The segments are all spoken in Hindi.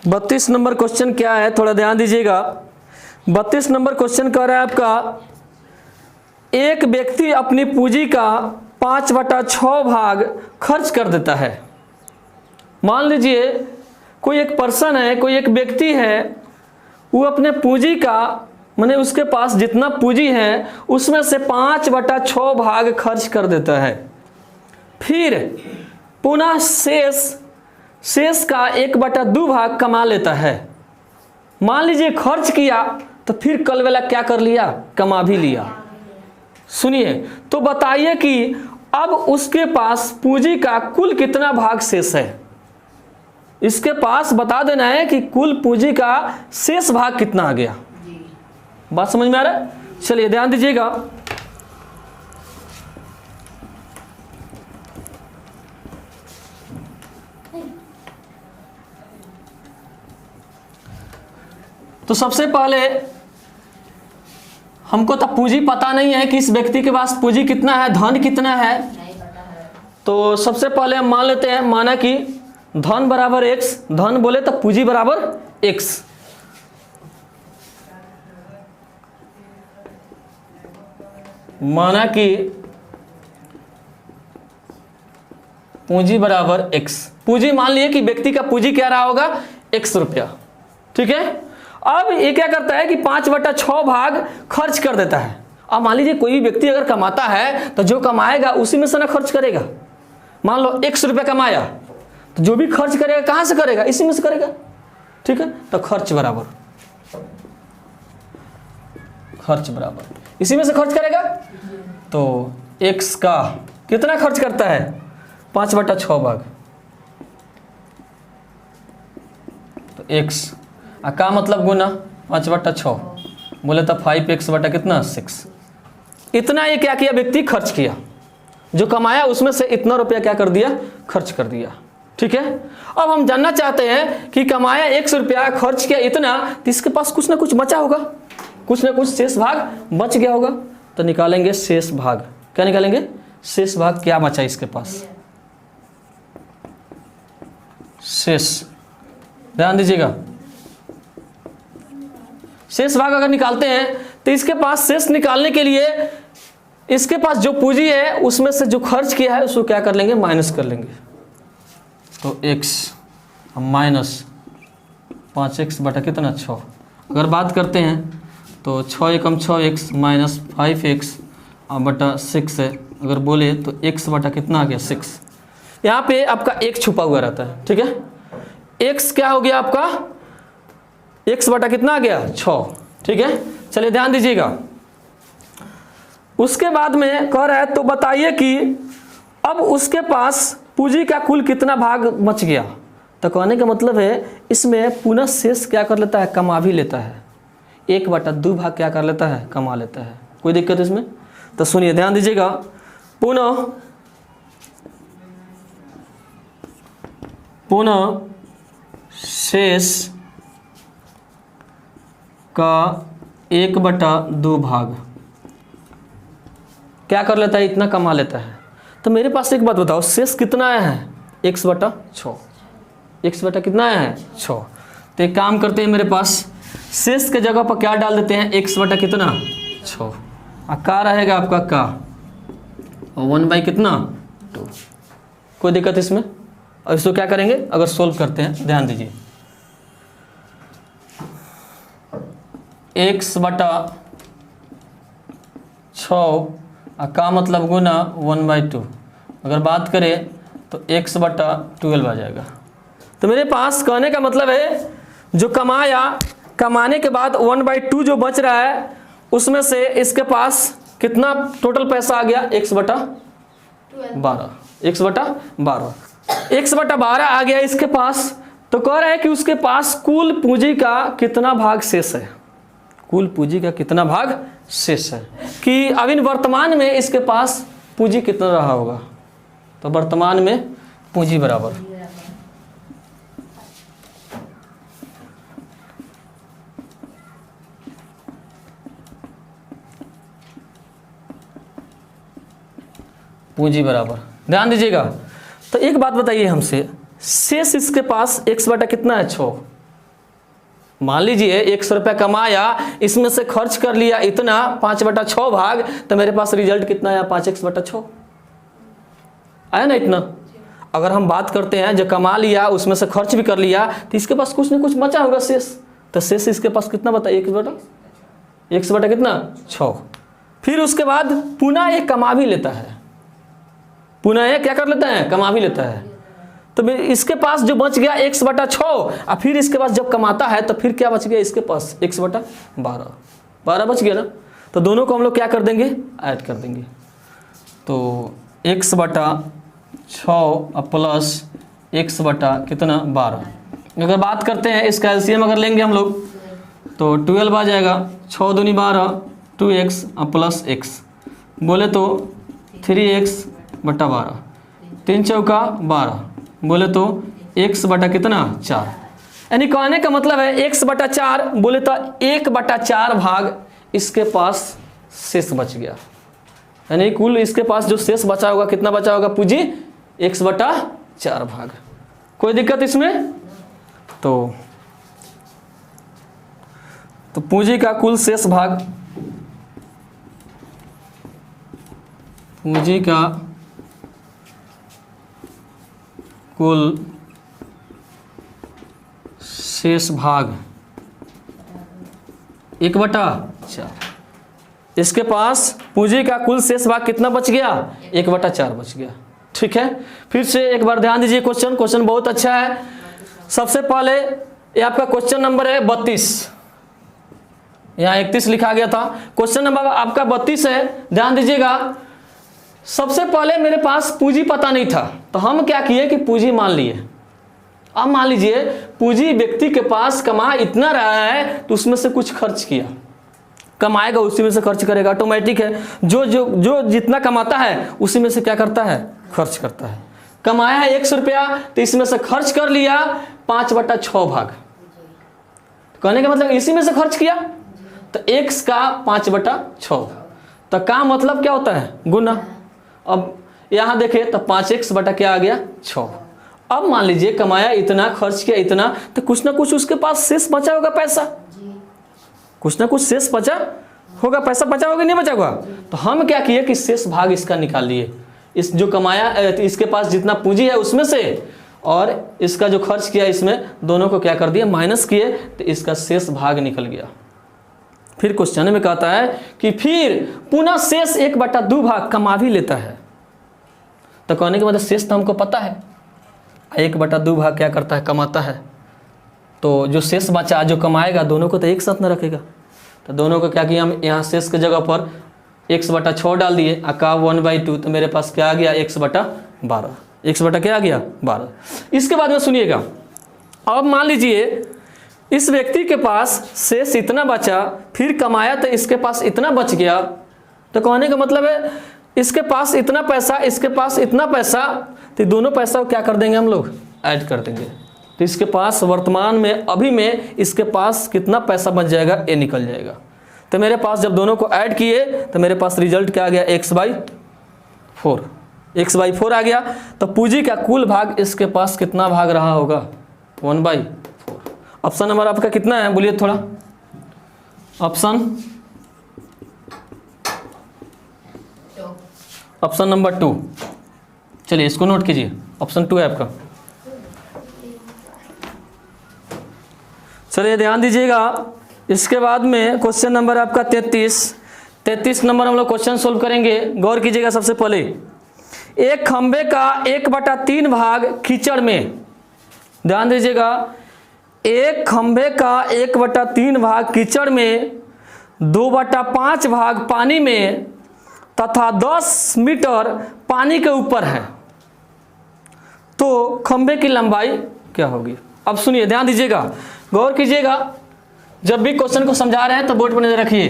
32 नंबर क्वेश्चन क्या है, थोड़ा ध्यान दीजिएगा। 32 नंबर क्वेश्चन कह रहा है आपका, एक व्यक्ति अपनी पूंजी का 5/6 भाग खर्च कर देता है। मान लीजिए कोई एक पर्सन है, कोई एक व्यक्ति है, वो अपने पूंजी का माने उसके पास जितना पूंजी है उसमें से 5/6 भाग खर्च कर देता है। फिर पुनः शेष का 1/2 भाग कमा लेता है। मान लीजिए खर्च किया तो फिर कल वाला क्या कर लिया, कमा भी लिया। सुनिए, तो बताइए कि अब उसके पास पूंजी का कुल कितना भाग शेष है। इसके पास बता देना है कि कुल पूंजी का शेष भाग कितना आ गया। बात समझ में आ रहा है? चलिए ध्यान दीजिएगा। तो सबसे पहले हमको तो पूंजी पता नहीं है कि इस व्यक्ति के पास पूंजी कितना है, धन कितना है। तो सबसे पहले हम मान लेते हैं, माना कि धन बराबर x, धन बोले तो पूंजी बराबर x। माना कि पूंजी बराबर x, पूंजी मान लिए कि व्यक्ति का पूंजी क्या रहा होगा, x रुपया। ठीक है, अब ये क्या करता है कि 5/6 भाग खर्च कर देता है। अब मान लीजिए कोई भी व्यक्ति अगर कमाता है तो जो कमाएगा उसी में से ना खर्च करेगा। मान लो 100 रुपया कमाया तो जो भी खर्च करेगा कहां से करेगा, इसी में से करेगा। ठीक है, तो खर्च बराबर इसी में से खर्च करेगा। तो x का कितना खर्च करता है, 5/6 भाग। तो x का मतलब गुना 5/6 बोले तो 5x बटा कितना 6। इतना ये क्या किया, व्यक्ति खर्च किया। जो कमाया उसमें से इतना रुपया क्या कर दिया, खर्च कर दिया। ठीक है, अब हम जानना चाहते हैं कि कमाया 100 रुपया, खर्च किया इतना, तो इसके पास कुछ ना कुछ बचा होगा, कुछ ना कुछ शेष भाग बच गया होगा। तो निकालेंगे शेष भाग। क्या निकालेंगे, शेष भाग क्या बचा इसके पास, शेष। ध्यान दीजिएगा, शेष भाग अगर निकालते हैं तो इसके पास शेष निकालने के लिए इसके पास जो पूंजी है उसमें से जो खर्च किया है उसको क्या कर लेंगे, माइनस कर लेंगे। तो x माइनस 5x बटा कितना 6। अगर बात करते हैं तो 6 एकम 6x माइनस 5x बटा 6 है। अगर बोले तो x बटा कितना आ गया 6। यहाँ पे आपका एक छुपा हुआ रहता है। ठीक है, x क्या हो गया आपका, x बटा कितना आ गया 6। ठीक है, चलिए ध्यान दीजिएगा। उसके बाद में कह रहा है तो बताइए कि अब उसके पास पूंजी का कुल कितना भाग बच गया। तो कहने का मतलब है इसमें पुनः शेष क्या कर लेता है, कमा भी लेता है। 1/2 भाग क्या कर लेता है, कमा लेता है। कोई दिक्कत इसमें? तो सुनिए ध्यान दीजिएगा। पुनः शेष का 1/2 भाग क्या कर लेता है, इतना कमा लेता है। तो मेरे पास एक बात बताओ, शेष कितना आया है, x/6। x बटा कितना आया है 6। तो एक काम करते हैं, मेरे पास शेष के जगह पर क्या डाल देते हैं, x बटा कितना 6। का रहेगा आपका का 1 कितना 2। कोई दिक्कत इसमें? और इसको क्या करेंगे, अगर सोल्व करते हैं, ध्यान दीजिए। x/6 का मतलब गुना 1/2। अगर बात करें तो x/12 आ जाएगा। तो मेरे पास कहने का मतलब है जो कमाने के बाद 1/2 जो बच रहा है उसमें से इसके पास कितना टोटल पैसा आ गया, x/12। x/12 आ गया इसके पास। तो कह रहा है कि उसके पास कुल पूंजी का कितना भाग शेष है, कुल पूंजी का कितना भाग शेष है, कि अब इन वर्तमान में इसके पास पूंजी कितना रहा होगा। तो वर्तमान में पूंजी बराबर ध्यान दीजिएगा। तो एक बात बताइए हमसे, शेष इसके पास x बटा कितना है 6, मान लीजिए 100 रुपया कमाया, इसमें से खर्च कर लिया इतना 5/6 भाग, तो मेरे पास रिजल्ट कितना आया 5x/6 आया ना इतना। अगर हम बात करते हैं जो कमा लिया उसमें से खर्च भी कर लिया तो इसके पास कुछ ना कुछ बचा होगा शेष, तो शेष इसके पास कितना बता 1/x कितना 6। फिर उसके बाद पुनः एक कमा भी लेता है, पुनः एक क्या कर लेता है कमा भी लेता है। तो इसके पास जो बच गया 1/6 और फिर इसके पास जब कमाता है तो फिर क्या बच गया इसके पास 1/12 बच गया ना। तो दोनों को हम लोग क्या कर देंगे ऐड कर देंगे। तो 1/6 प्लस 1/12। अगर बात करते हैं इसका एलसीएम अगर लेंगे हम लोग तो 12 आ जाएगा, 6 दूनी 12, 2x प्लस x बोले तो 3x/12, 3 चौका 12 बोले तो x बटा कितना 4। यानी कहने का मतलब है x/4 बोले तो 1/4 भाग इसके पास शेष बच गया। यानी कुल इसके पास जो शेष बचा होगा कितना बचा होगा पूंजी 1/4 भाग। कोई दिक्कत इसमें? तो पूंजी का कुल शेष भाग, पूंजी का कुल शेष भाग 1/4। इसके पास पूंजी का कुल शेष भाग कितना बच गया 1/4 बच गया। ठीक है, फिर से एक बार ध्यान दीजिए, क्वेश्चन बहुत अच्छा है। सबसे पहले ये आपका क्वेश्चन नंबर है 32, यहाँ 31 लिखा गया था, क्वेश्चन नंबर आपका 32 है। ध्यान दीजिएगा, सबसे पहले मेरे पास पूंजी पता नहीं था तो हम क्या किए कि पूंजी मान लिए। अब मान लीजिए पूंजी व्यक्ति के पास कमा इतना रहा है तो उसमें से कुछ खर्च किया, कमाएगा उसी में से खर्च करेगा, ऑटोमेटिक है। जो जितना कमाता है उसी में से क्या करता है खर्च करता है। कमाया है 100 रुपया तो इसमें से खर्च कर लिया 5/6 भाग, कहने का मतलब इसी में से खर्च किया तो x का 5/6। तो का मतलब क्या होता है गुना। अब यहाँ देखें तो 5x बटा क्या आ गया 6। अब मान लीजिए कमाया इतना खर्च किया इतना तो कुछ ना कुछ उसके पास शेष बचा होगा पैसा, कुछ ना कुछ शेष बचा होगा, पैसा बचा होगा नहीं बचा होगा। तो हम क्या किए कि शेष भाग इसका निकाल लिए, इस जो कमाया इसके पास जितना पूंजी है उसमें से और इसका जो खर्च किया इसमें दोनों को क्या कर दिया माइनस किए तो इसका शेष भाग निकल गया। फिर क्वेश्चन में कहता है कि फिर पुनः शेष 1/2 भाग कमा भी लेता है। तो कहने के मतलब शेष तो हमको पता है, 1/2 भाग क्या करता है कमाता है। तो जो शेष बचा जो कमाएगा दोनों को तो एक साथ न रखेगा, तो दोनों को क्या किया हम यहाँ शेष के जगह पर 1/6 डाल दिए, अका 1/2, तो मेरे पास क्या आ गया 1/12। 1 क्या आ गया 12। इसके बाद में सुनिएगा, अब मान लीजिए इस व्यक्ति के पास शेष इतना बचा, फिर कमाया तो इसके पास इतना बच गया। तो कहने का मतलब है इसके पास इतना पैसा, इसके पास इतना पैसा, तो दोनों पैसा को क्या कर देंगे हम लोग ऐड कर देंगे। तो इसके पास वर्तमान में अभी में इसके पास कितना पैसा बच जाएगा ये निकल जाएगा। तो मेरे पास जब दोनों को ऐड किए तो मेरे पास रिजल्ट क्या आ गया x/4, x/4 आ गया। तो पूंजी का कुल भाग इसके पास कितना भाग रहा होगा 1/4। ऑप्शन नंबर आपका कितना है बोलिए थोड़ा, ऑप्शन नंबर 2। चलिए इसको नोट कीजिए, ऑप्शन 2 है आपका। चलिए ध्यान दीजिएगा, इसके बाद में क्वेश्चन नंबर आपका 33 नंबर हम लोग क्वेश्चन सोल्व करेंगे। गौर कीजिएगा, सबसे पहले एक खंबे का 1/3 भाग कीचड़ में, ध्यान दीजिएगा, एक खंबे का 1/3 भाग कीचड़ में, 2/5 भाग पानी में तथा 10 मीटर पानी के ऊपर है, तो खंबे की लंबाई क्या होगी। अब सुनिए, ध्यान दीजिएगा, गौर कीजिएगा, जब भी क्वेश्चन को समझा रहे हैं तो बोर्ड पर नजर रखिए।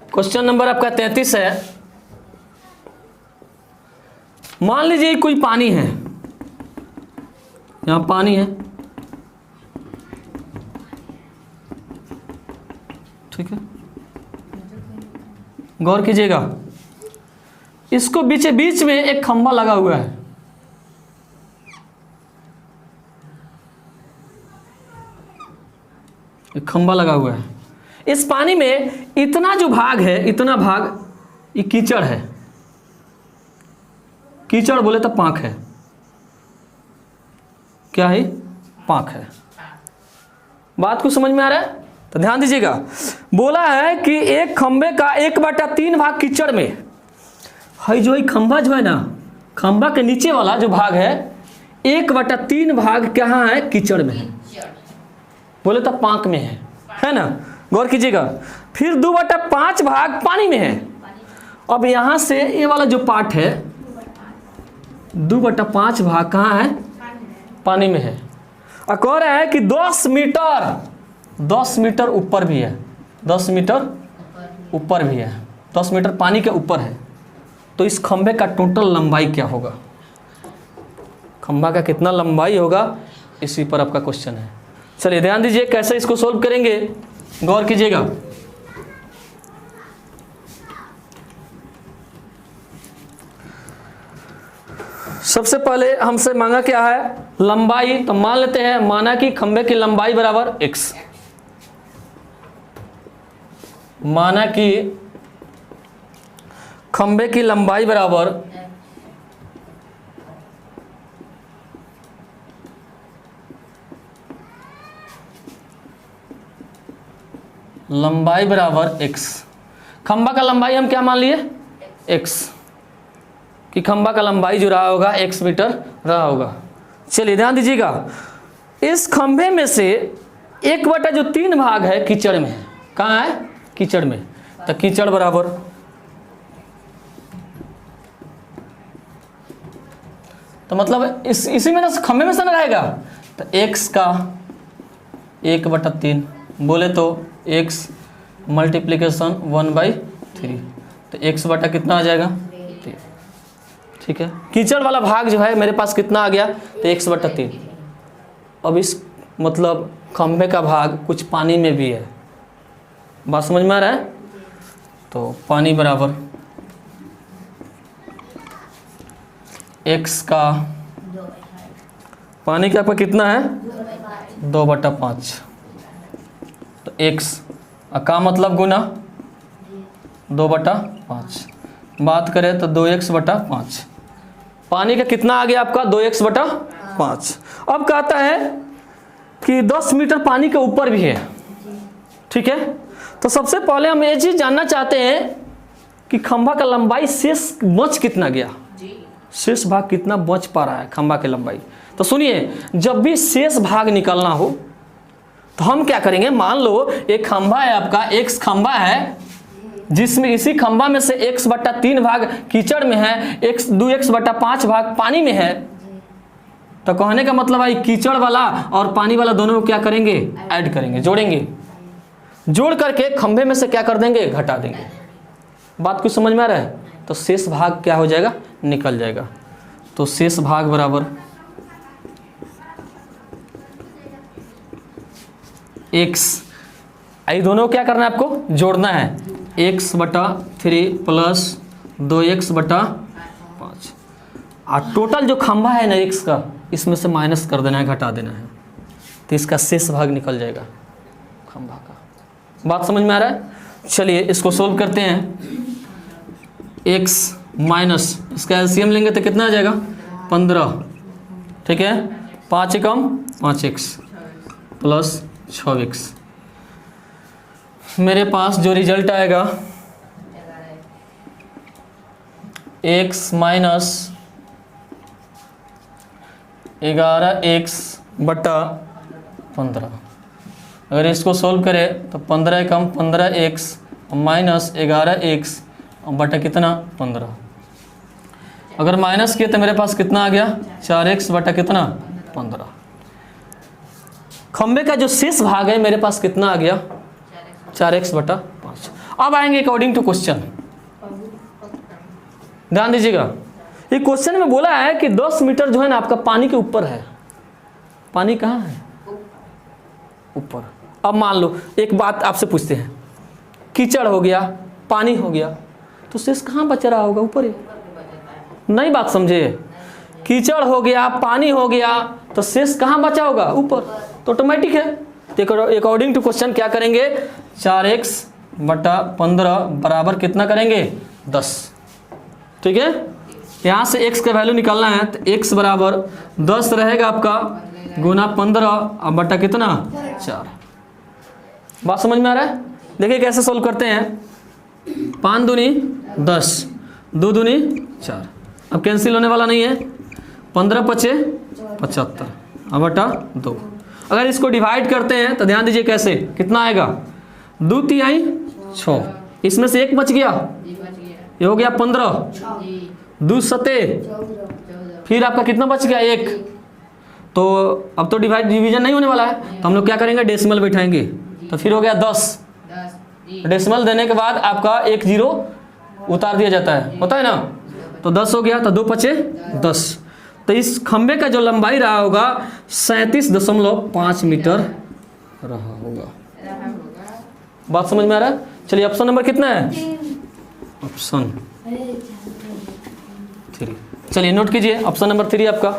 क्वेश्चन नंबर आपका 33 है। मान लीजिए कोई पानी है, यहां पानी है, ठीक है, गौर कीजिएगा, इसको बीच बीच में एक खंभा लगा हुआ है, एक खंभा लगा हुआ है। इस पानी में इतना जो भाग है, इतना भाग ये कीचड़ है। कीचड़ बोले तो पांख है। क्या है? पांख है। बात को समझ में आ रहा है? तो ध्यान दीजिएगा, बोला है कि एक खंभे का 1/3 भाग कीचड़ में है। जो ये खंभा जो है ना, खंभा के नीचे वाला जो भाग है 1/3 भाग कहाँ है? कीचड़ में है। बोले तो पांक में है ना? गौर कीजिएगा। फिर 2/5 भाग पानी में है। अब यहां से ये वाला जो पार्ट है 2/5 भाग कहाँ है? पानी में है। और कह रहा है कि 10 मीटर ऊपर भी है, 10 मीटर ऊपर भी है, 10 मीटर पानी के ऊपर है। तो इस खंभे का टोटल लंबाई क्या होगा? खंभा का कितना लंबाई होगा, इसी पर आपका क्वेश्चन है। चलिए ध्यान दीजिए कैसे इसको सोल्व करेंगे, गौर कीजिएगा। सबसे पहले हमसे मांगा क्या है? लंबाई। तो मान लेते हैं, माना कि खंभे की लंबाई बराबर x, माना कि खंभे की लंबाई बराबर x। खंभा का लंबाई हम क्या मान लिए? x, कि खंभा का लंबाई जो रहा होगा x मीटर रहा होगा। चलिए ध्यान दीजिएगा, इस खंभे में से 1/3 भाग है कीचड़ में है। कहाँ है? कीचड़ में। तो कीचड़ बराबर तो मतलब इसी में ना खंभे में से ना रहेगा। तो x का 1/3 बोले तो x मल्टीप्लिकेशन 1/3, तो x बटा कितना आ जाएगा? 3। ठीक है, कीचड़ वाला भाग जो है मेरे पास कितना आ गया? तो 1/3। अब इस मतलब खंभे का भाग कुछ पानी में भी है। बात समझ में आ रहा है? तो पानी बराबर x का, पानी का आपका कितना है? 2/5। तो x का मतलब गुना 2/5। बात करें तो 2x/5। पानी का कितना आ गया आपका? 2x/5। अब कहता है कि 10 मीटर पानी के ऊपर भी है। ठीक है, तो सबसे पहले हम ये चीज जानना चाहते हैं कि खंभा का लंबाई शेष बच कितना गया, शेष भाग कितना बच पा रहा है खंभा की लंबाई। तो सुनिए, जब भी शेष भाग निकालना हो तो हम क्या करेंगे? मान लो एक खंभा है आपका, x खंभा है, जिसमें इसी खंभा में से 1/3 भाग कीचड़ में है, 2x/5 भाग पानी में है। तो कहने का मतलब है कीचड़ वाला और पानी वाला दोनों को क्या करेंगे? ऐड करेंगे, जोड़ेंगे। जोड़ करके खंभे में से क्या कर देंगे? घटा देंगे। बात कुछ समझ में आ रहा है? तो शेष भाग क्या हो जाएगा? निकल जाएगा। तो शेष भाग बराबर x, ये दोनों क्या करना है आपको? जोड़ना है। x/3 plus 2x/5। और टोटल जो खंभा है ना x का, इसमें से माइनस कर देना है, घटा देना है। तो इसका शेष भाग निकल जाएगा खंभा का। बात समझ में आ रहा है? चलिए इसको सोल्व करते हैं। x माइनस इसका एलसीएम लेंगे तो कितना आ जाएगा? 15। ठीक है, 5 कम 5x प्लस 6x। मेरे पास जो रिजल्ट आएगा x माइनस 11x/15। अगर इसको सोल्व करें तो 15 कम 15x माइनस 11x बटा कितना? 15। अगर माइनस किए तो मेरे पास कितना आ गया? 4x बटा कितना? 15। खंबे का जो शेष भाग है मेरे पास कितना आ गया? 4x/5। अब आएंगे अकॉर्डिंग टू क्वेश्चन। ध्यान दीजिएगा, ये क्वेश्चन में बोला है कि 10 मीटर जो है ना आपका पानी के ऊपर है। पानी कहाँ है? ऊपर। अब मान लो एक बात आपसे पूछते हैं, कीचड़ हो गया, पानी हो गया, तो शेष कहाँ बच रहा होगा? ऊपर है। नहीं बात समझे? कीचड़ हो गया, पानी हो गया, तो शेष कहाँ बचा होगा? ऊपर। तो ऑटोमेटिक है। तो अकॉर्डिंग टू क्वेश्चन क्या करेंगे? 4x/15 बराबर कितना करेंगे? 10। ठीक है, यहाँ से x का वैल्यू निकालना है, तो x बराबर 10 रहेगा आपका गुना 15 अब बटा कितना? 4। बात समझ में आ रहा है? देखिए कैसे सोल्व करते हैं। 5 दूनी 10, 2 दूनी 4, अब कैंसिल होने वाला नहीं है। 15 पचे 75 अब बटा 2। अगर इसको डिवाइड करते हैं तो ध्यान दीजिए कैसे, कितना आएगा? 2 तिहाई 6, इसमें से 1 बच गया, ये हो गया 15, 2 सते, फिर आपका कितना बच गया? 1। तो अब तो डिवीजन नहीं होने वाला है, तो हम लोग क्या करेंगे? डेसिमल बैठाएंगे, तो फिर हो गया 10। डेसिमल देने के बाद आपका 1 0 उतार दिया जाता है, होता है ना? तो 10 हो गया, तो 2 पचे 10। तो इस खंबे का जो लंबाई रहा होगा 37.5 मीटर रहा होगा। बात समझ में आ रहा है? चलिए ऑप्शन नंबर कितना है? ऑप्शन 3। चलिए नोट कीजिए, ऑप्शन नंबर 3 आपका